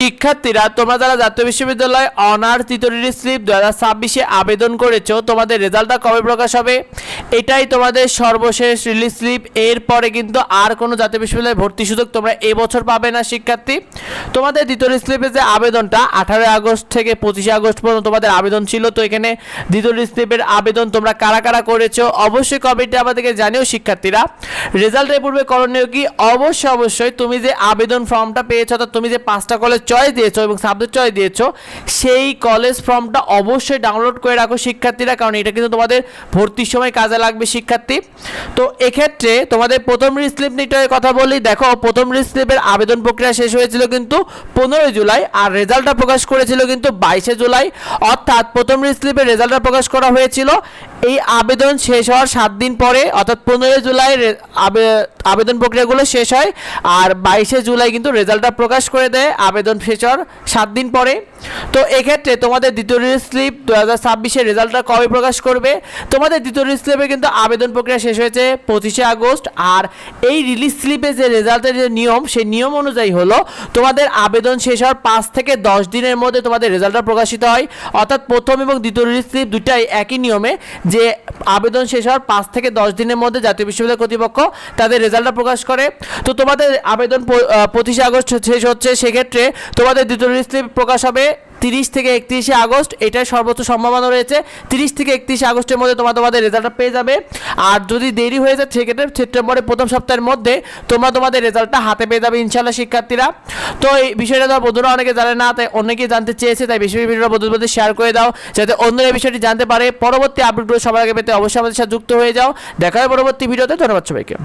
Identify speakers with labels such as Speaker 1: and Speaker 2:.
Speaker 1: শিক্ষার্থীরা তোমরা যারা জাতীয় বিশ্ববিদ্যালয় অনার্স দ্বিতীয় রিলিজ স্লিপ 2026-এ আবেদন করেছো, তোমাদের রেজাল্টটা কবে প্রকাশ হবে? এটাই তোমাদের সর্বশেষ রিলিজ স্লিপ। এরপরে কিন্তু আর কোনো জাতীয় বিশ্ববিদ্যালয়ে ভর্তি সুযোগ তোমরা এবছর পাবে না শিক্ষার্থী। তোমাদের দ্বিতীয় রিলিজ স্লিপের যে আবেদনটা 18 আগস্ট থেকে 25 আগস্ট পর্যন্ত তোমাদের আবেদন ছিল। তো এখানে দ্বিতীয় রিলিজ স্লিপের আবেদন তোমরা কারা কারা করেছো অবশ্যই কমেন্টে আমাদেরকে জানিও শিক্ষার্থীরা। রেজাল্টের পূর্বে করণীয় কি? অবশ্যই তুমি যে আবেদন ফর্মটা পেয়েছো, অর্থাৎ তুমি যে 5টা কলেজ চয়েস দিয়েছো এবং সাবজেক্ট চয়েস দিয়েছো, সেই কলেজ ফর্মটা অবশ্যই ডাউনলোড করে রাখো শিক্ষার্থীরা, কারণ এটা কিন্তু তোমাদের ভর্তির সময় কাজে লাগবে শিক্ষার্থী। তো এক্ষেত্রে তোমাদের প্রথম রিলিজ স্লিপ নিয়ে কথা বলি। দেখো, প্রথম রিলিজ স্লিপের আবেদন প্রক্রিয়া শেষ হয়েছিল কিন্তু 15 জুলাই, আর রেজাল্টটা প্রকাশ করেছিল কিন্তু 22 জুলাই। অর্থাৎ প্রথম রিলিজ স্লিপের রেজাল্টটা প্রকাশ করা হয়েছিল এই আবেদন শেষ হওয়ার 7 দিন পরে, অর্থাৎ 15 জুলাই আবেদন প্রক্রিয়াগুলো শেষ হয়, আর 22 জুলাই কিন্তু রেজাল্টটা প্রকাশ করে দেয় আবেদন শেষ হওয়ার 7 দিন পরে। তো এক্ষেত্রে তোমাদের দ্বিতীয় রিলিজ স্লিপ 2026-এর রেজাল্টটা কবে প্রকাশ করবে? তোমাদের দ্বিতীয় রিলিজ স্লিপে কিন্তু আবেদন প্রক্রিয়া শেষ হয়েছে 25 আগস্ট, আর এই রিলিজ স্লিপে যে রেজাল্টের যে নিয়ম, সেই নিয়ম অনুযায়ী হলো তোমাদের আবেদন শেষ হওয়ার 5 থেকে 10 দিনের মধ্যে তোমাদের রেজাল্টটা প্রকাশিত হয়। অর্থাৎ প্রথম এবং দ্বিতীয় রিলিজ স্লিপ দুটাই একই নিয়মে, যে আবেদন শেষ হওয়ার 5 থেকে 10 দিনের মধ্যে জাতীয় বিশ্ববিদ্যালয় কর্তৃপক্ষ তাদের রেজাল্টটা প্রকাশ করে। তো তোমাদের আবেদন 25 আগস্ট শেষ হচ্ছে, সেক্ষেত্রে তোমাদের দ্বিতীয় রিলিজ স্লিপ প্রকাশ হবে 30 থেকে 31 আগস্ট। এটাই সর্বোচ্চ সম্ভাবনা রয়েছে। 30 থেকে 31 আগস্টের মধ্যে তোমাদের রেজাল্টটা পেয়ে যাবে। আর যদি দেরি হয়ে যায় সেক্ষেত্রে সেপ্টেম্বরের প্রথম সপ্তাহের মধ্যে তোমাদের রেজাল্টটা হাতে পেয়ে যাবে ইনশাআল্লাহ শিক্ষার্থীরা। তো এই বিষয়টা তো বন্ধুরা অনেকে জানে না, তাই অনেকেই জানতে চেয়েছে, তাই বেশি ভিডিওটা বন্ধুদের মধ্যে শেয়ার করে দাও যাতে অন্যরা এই বিষয়টি জানতে পারে। পরবর্তী আপডেটগুলো সবার আগে পেতে অবশ্যই আমাদের সাথে যুক্ত হয়ে যাও। দেখা হবে পরবর্তী ভিডিওতে। ধন্যবাদ সবাইকে।